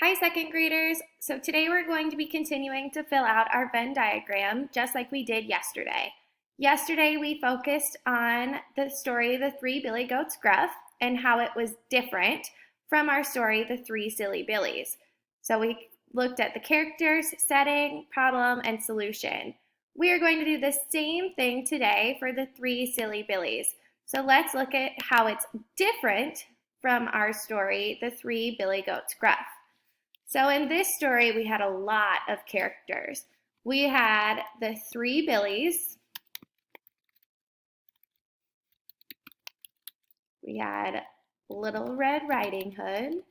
Hi, second graders. So today we're going to be continuing to fill out our Venn diagram just like we did yesterday. Yesterday we focused on the story The Three Billy Goats Gruff and how it was different from our story The Three Silly Billies. So we looked at the characters, setting, problem, and solution. We are going to do the same thing today for The Three Silly Billies. So let's look at how it's different from our story The Three Billy Goats Gruff. So in this story, we had a lot of characters. We had the three Billies. We had Little Red Riding Hood.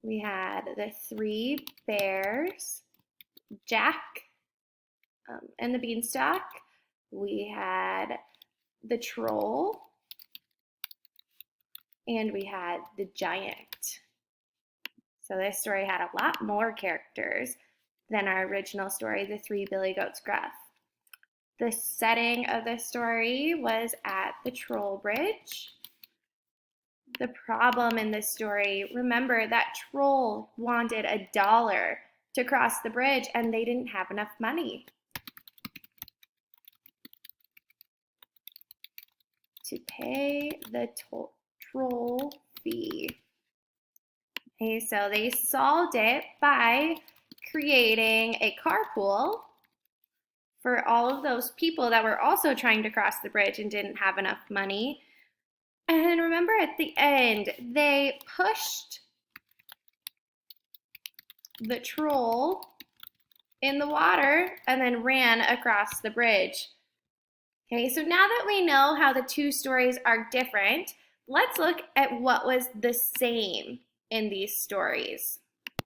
We had the three bears, Jack and the Beanstalk. We had the troll. And we had the giant. So this story had a lot more characters than our original story, The Three Billy Goats Gruff. The setting of the story was at the Troll Bridge. The problem in this story, remember that troll wanted $1 to cross the bridge and they didn't have enough money to pay the troll fee. Okay, so they solved it by creating a carpool for all of those people that were also trying to cross the bridge and didn't have enough money. And remember at the end, they pushed the troll in the water and then ran across the bridge. Okay, so now that we know how the two stories are different, let's look at what was the same in these stories.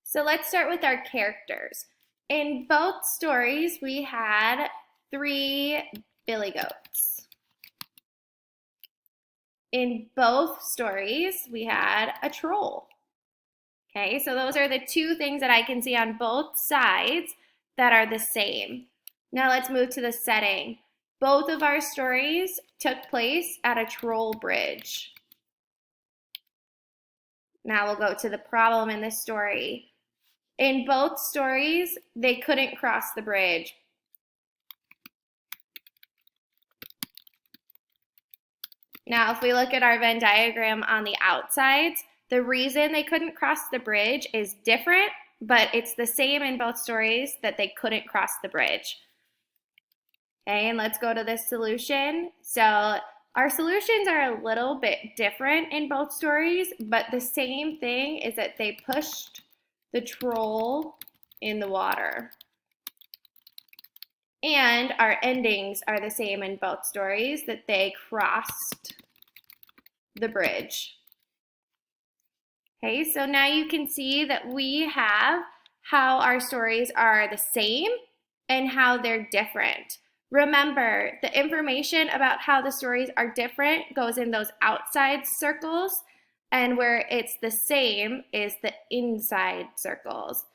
So let's start with our characters. In both stories, we had three billy goats. In both stories, we had a troll. Okay, so those are the two things that I can see on both sides that are the same. Now let's move to the setting. Both of our stories took place at a troll bridge. Now we'll go to the problem in this story. In both stories, they couldn't cross the bridge. Now, if we look at our Venn diagram on the outsides, the reason they couldn't cross the bridge is different, but it's the same in both stories that they couldn't cross the bridge. Okay, and let's go to the solution. So our solutions are a little bit different in both stories, but the same thing is that they pushed the troll in the water. And our endings are the same in both stories, that they crossed the bridge. Okay, so now you can see that we have how our stories are the same and how they're different. Remember, the information about how the stories are different goes in those outside circles, and where it's the same is the inside circles.